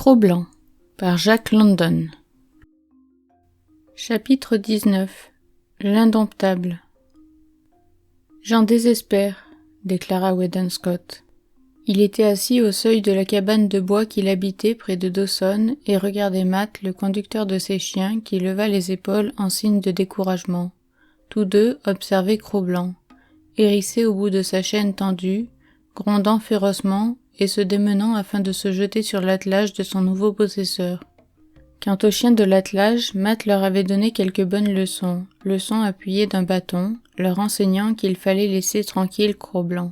Cro-Blanc par Jack London. Chapitre 19. L'indomptable. J'en désespère, déclara Weddon Scott. Il était assis au seuil de la cabane de bois qu'il habitait près de Dawson et regardait Matt, le conducteur de ses chiens, qui leva les épaules en signe de découragement. Tous deux observaient Cro-Blanc, hérissé au bout de sa chaîne tendue, grondant férocement et se démenant afin de se jeter sur l'attelage de son nouveau possesseur. Quant aux chiens de l'attelage, Matt leur avait donné quelques bonnes leçons appuyées d'un bâton, leur enseignant qu'il fallait laisser tranquille Cro-Blanc.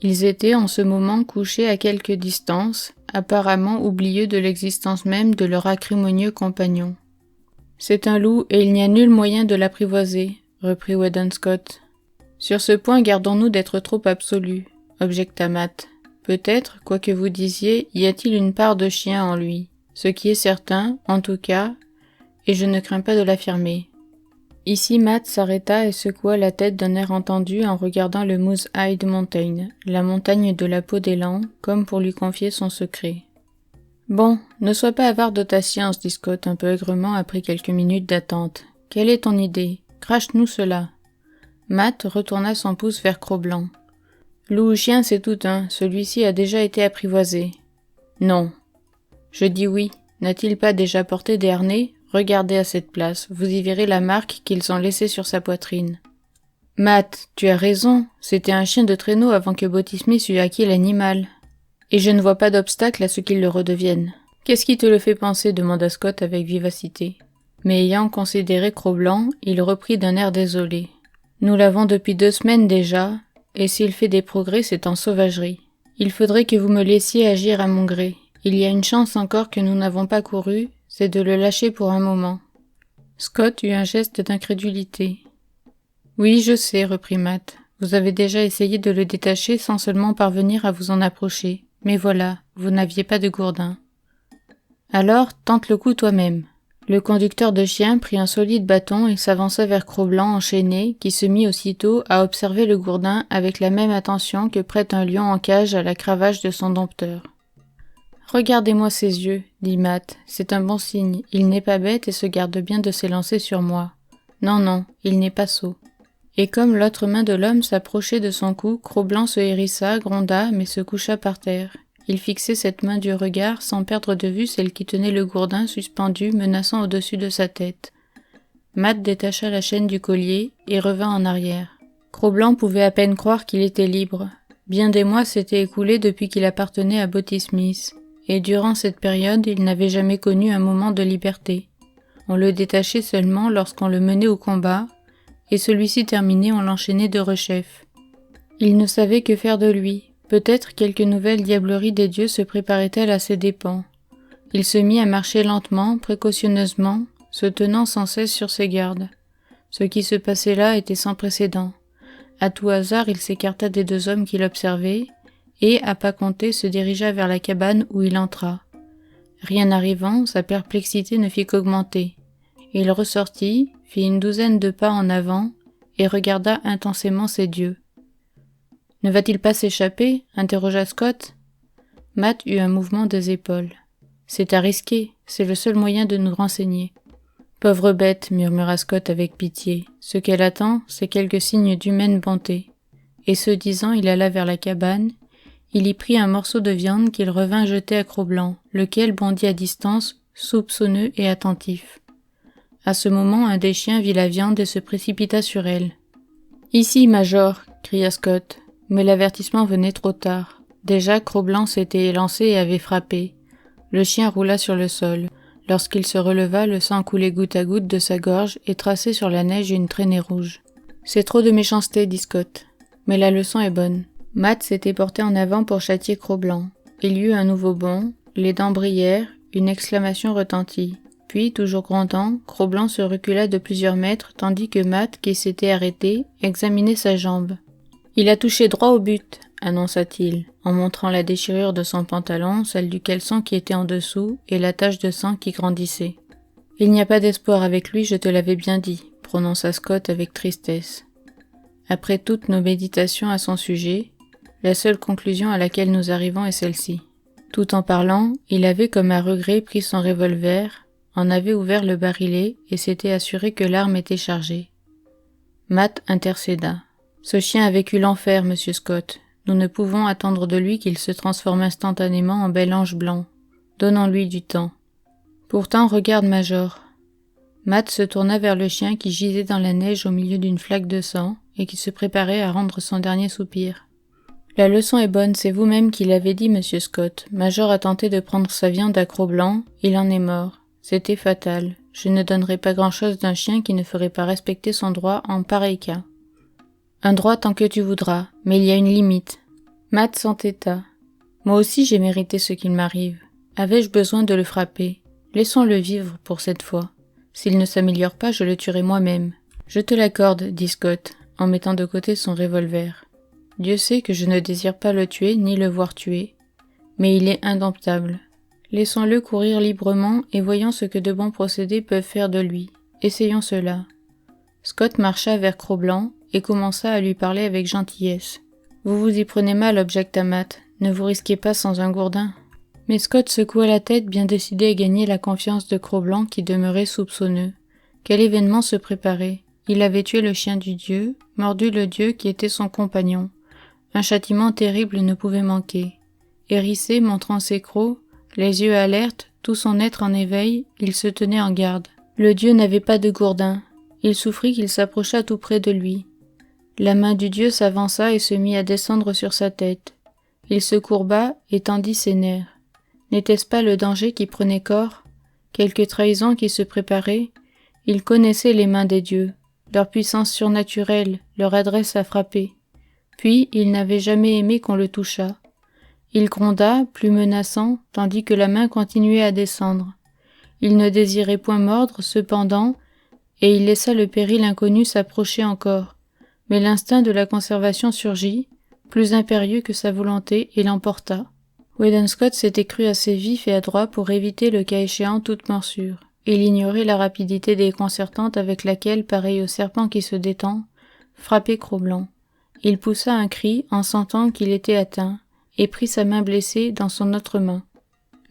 Ils étaient en ce moment couchés à quelque distance, apparemment oublieux de l'existence même de leur acrimonieux compagnon. « C'est un loup et il n'y a nul moyen de l'apprivoiser, » reprit Weddon Scott. « Sur ce point, gardons-nous d'être trop absolus, » objecta Matt. « Peut-être, quoi que vous disiez, y a-t-il une part de chien en lui. Ce qui est certain, en tout cas, et je ne crains pas de l'affirmer. » Ici Matt s'arrêta et secoua la tête d'un air entendu en regardant le Moose Hide Mountain, la montagne de la peau d'élan, comme pour lui confier son secret. « Bon, ne sois pas avare de ta science, dit Scott un peu aigrement après quelques minutes d'attente. « Quelle est ton idée? Crache-nous cela. » Matt retourna son pouce vers Cro-Blanc. « Loup ou chien, c'est tout un, celui-ci a déjà été apprivoisé. »« Non. »« Je dis oui. N'a-t-il pas déjà porté des harnais? Regardez à cette place, vous y verrez la marque qu'ils ont laissée sur sa poitrine. »« Matt, tu as raison, c'était un chien de traîneau avant que Botty Smith eût acquis l'animal. Et je ne vois pas d'obstacle à ce qu'il le redevienne. »« Qu'est-ce qui te le fait penser ?» demanda Scott avec vivacité. Mais ayant considéré Cro-Blanc, il reprit d'un air désolé. « Nous l'avons depuis 2 semaines déjà, et s'il fait des progrès, c'est en sauvagerie. Il faudrait que vous me laissiez agir à mon gré. Il y a une chance encore que nous n'avons pas courue, c'est de le lâcher pour un moment. » Scott eut un geste d'incrédulité. « Oui, je sais, reprit Matt. Vous avez déjà essayé de le détacher sans seulement parvenir à vous en approcher. Mais voilà, vous n'aviez pas de gourdin. Alors, tente le coup toi-même. » Le conducteur de chien prit un solide bâton et s'avança vers Cro-Blanc enchaîné, qui se mit aussitôt à observer le gourdin avec la même attention que prête un lion en cage à la cravache de son dompteur. « Regardez-moi ses yeux, dit Matt, c'est un bon signe, il n'est pas bête et se garde bien de s'élancer sur moi. Non, il n'est pas sot. » Et comme l'autre main de l'homme s'approchait de son cou, Cro-Blanc se hérissa, gronda, mais se coucha par terre. Il fixait cette main du regard sans perdre de vue celle qui tenait le gourdin suspendu menaçant au-dessus de sa tête. Matt détacha la chaîne du collier et revint en arrière. Cro-Blanc pouvait à peine croire qu'il était libre. Bien des mois s'étaient écoulés depuis qu'il appartenait à Botty Smith, et durant cette période il n'avait jamais connu un moment de liberté. On le détachait seulement lorsqu'on le menait au combat, et celui-ci terminé on l'enchaînait de rechef. Il ne savait que faire de lui. Peut-être quelque nouvelle diablerie des dieux se préparait-elle à ses dépens. Il se mit à marcher lentement, précautionneusement, se tenant sans cesse sur ses gardes. Ce qui se passait là était sans précédent. À tout hasard, il s'écarta des 2 hommes qui l'observaient, et, à pas compter, se dirigea vers la cabane où il entra. Rien n'arrivant, sa perplexité ne fit qu'augmenter. Il ressortit, fit une 12aine de pas en avant, et regarda intensément ses dieux. « Ne va-t-il pas s'échapper » interrogea Scott. Matt eut un mouvement des épaules. « C'est à risquer, c'est le seul moyen de nous renseigner. »« Pauvre bête, » murmura Scott avec pitié. « Ce qu'elle attend, c'est quelques signes d'humaine bonté. » Et ce disant, il alla vers la cabane. Il y prit un morceau de viande qu'il revint jeter à Cro-Blanc, lequel bondit à distance, soupçonneux et attentif. À ce moment, un des chiens vit la viande et se précipita sur elle. « Ici, Major » cria Scott. Mais l'avertissement venait trop tard. Déjà, Cro-Blanc s'était élancé et avait frappé. Le chien roula sur le sol. Lorsqu'il se releva, le sang coulait goutte à goutte de sa gorge et traçait sur la neige une traînée rouge. « C'est trop de méchanceté, dit Scott. Mais la leçon est bonne. » Matt s'était porté en avant pour châtier Cro-Blanc. Il y eut un nouveau bond, les dents brillèrent, une exclamation retentit. Puis, toujours grondant, Cro-Blanc se recula de plusieurs mètres tandis que Matt, qui s'était arrêté, examinait sa jambe. « Il a touché droit au but, » annonça-t-il, en montrant la déchirure de son pantalon, celle du caleçon qui était en dessous et la tache de sang qui grandissait. « Il n'y a pas d'espoir avec lui, je te l'avais bien dit, » prononça Scott avec tristesse. Après toutes nos méditations à son sujet, la seule conclusion à laquelle nous arrivons est celle-ci. Tout en parlant, il avait comme à regret pris son revolver, en avait ouvert le barillet et s'était assuré que l'arme était chargée. Matt intercéda. « Ce chien a vécu l'enfer, monsieur Scott. Nous ne pouvons attendre de lui qu'il se transforme instantanément en bel ange blanc. Donnons-lui du temps. » Pourtant, regarde, Major. Matt se tourna vers le chien qui gisait dans la neige au milieu d'une flaque de sang et qui se préparait à rendre son dernier soupir. « La leçon est bonne, c'est vous-même qui l'avez dit, monsieur Scott. Major a tenté de prendre sa viande à Cro-Blanc, il en est mort. C'était fatal. Je ne donnerai pas grand-chose d'un chien qui ne ferait pas respecter son droit en pareil cas. » « Un droit tant que tu voudras, mais il y a une limite. » Matt s'entêta. « Moi aussi j'ai mérité ce qu'il m'arrive. Avais-je besoin de le frapper? Laissons-le vivre pour cette fois. S'il ne s'améliore pas, je le tuerai moi-même. »« Je te l'accorde, » dit Scott, en mettant de côté son revolver. « Dieu sait que je ne désire pas le tuer ni le voir tuer. Mais il est indomptable. Laissons-le courir librement et voyons ce que de bons procédés peuvent faire de lui. Essayons cela. » Scott marcha vers Cro-Blanc et commença à lui parler avec gentillesse. « Vous vous y prenez mal, objecta Matt. Ne vous risquez pas sans un gourdin. » Mais Scott secoua la tête, bien décidé à gagner la confiance de Cro-Blanc qui demeurait soupçonneux. Quel événement se préparait? Il avait tué le chien du dieu, mordu le dieu qui était son compagnon. Un châtiment terrible ne pouvait manquer. Hérissé, montrant ses crocs, les yeux alertes, tout son être en éveil, il se tenait en garde. Le dieu n'avait pas de gourdin. Il souffrit qu'il s'approchât tout près de lui. La main du dieu s'avança et se mit à descendre sur sa tête. Il se courba et tendit ses nerfs. N'était-ce pas le danger qui prenait corps? Quelque trahison qui se préparait? Il connaissait les mains des dieux, leur puissance surnaturelle, leur adresse à frapper. Puis, il n'avait jamais aimé qu'on le touchât. Il gronda, plus menaçant, tandis que la main continuait à descendre. Il ne désirait point mordre, cependant, et il laissa le péril inconnu s'approcher encore. Mais l'instinct de la conservation surgit, plus impérieux que sa volonté, et l'emporta. Weldon Scott s'était cru assez vif et adroit pour éviter le cas échéant toute morsure. Il ignorait la rapidité déconcertante avec laquelle, pareil au serpent qui se détend, frappait Cro-Blanc. Il poussa un cri en sentant qu'il était atteint, et prit sa main blessée dans son autre main.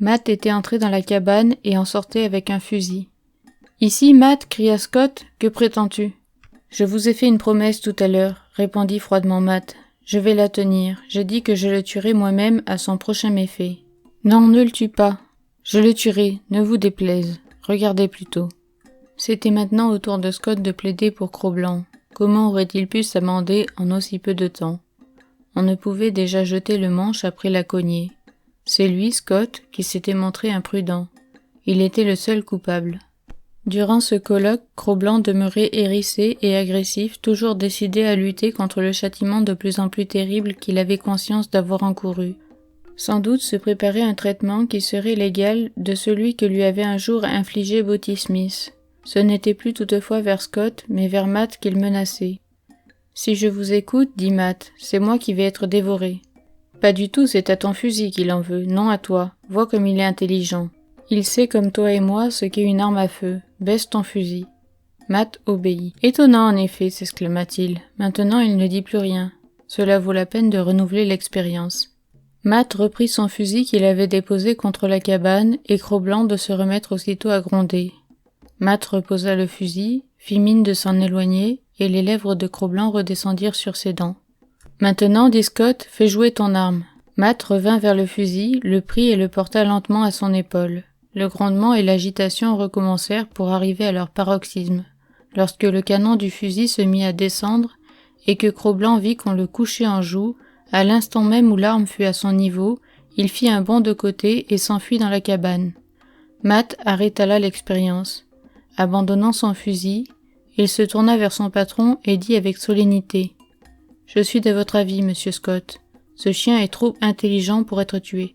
Matt était entré dans la cabane et en sortait avec un fusil. « Ici, Matt, cria Scott, que prétends-tu? » « Je vous ai fait une promesse tout à l'heure, répondit froidement Matt. Je vais la tenir. J'ai dit que je le tuerai moi-même à son prochain méfait. Non, ne le tue pas. Je le tuerai, ne vous déplaise. Regardez plutôt. C'était maintenant au tour de Scott de plaider pour Cro-Blanc. Comment aurait-il pu s'amender en aussi peu de temps? On ne pouvait déjà jeter le manche après la cognée. C'est lui, Scott, qui s'était montré imprudent. Il était le seul coupable. Durant ce colloque, Cro-Blanc demeurait hérissé et agressif, toujours décidé à lutter contre le châtiment de plus en plus terrible qu'il avait conscience d'avoir encouru. Sans doute se préparait un traitement qui serait l'égal de celui que lui avait un jour infligé Botty Smith. Ce n'était plus toutefois vers Scott, mais vers Matt qu'il menaçait. « Si je vous écoute, dit Matt, c'est moi qui vais être dévoré. »« Pas du tout, c'est à ton fusil qu'il en veut, non à toi. Vois comme il est intelligent. Il sait comme toi et moi ce qu'est une arme à feu. Baisse ton fusil. » Matt obéit. « Étonnant en effet, s'exclama-t-il. Maintenant il ne dit plus rien. Cela vaut la peine de renouveler l'expérience. » Matt reprit son fusil qu'il avait déposé contre la cabane et Cro-Blanc de se remettre aussitôt à gronder. Matt reposa le fusil, fit mine de s'en éloigner et les lèvres de Cro-Blanc redescendirent sur ses dents. « Maintenant, dit Scott, fais jouer ton arme. » Matt revint vers le fusil, le prit et le porta lentement à son épaule. Le grondement et l'agitation recommencèrent pour arriver à leur paroxysme, lorsque le canon du fusil se mit à descendre et que Cro-Blanc vit qu'on le couchait en joue. À l'instant même où l'arme fut à son niveau, il fit un bond de côté et s'enfuit dans la cabane. Matt arrêta là l'expérience. Abandonnant son fusil, il se tourna vers son patron et dit avec solennité : « Je suis de votre avis, monsieur Scott. Ce chien est trop intelligent pour être tué. »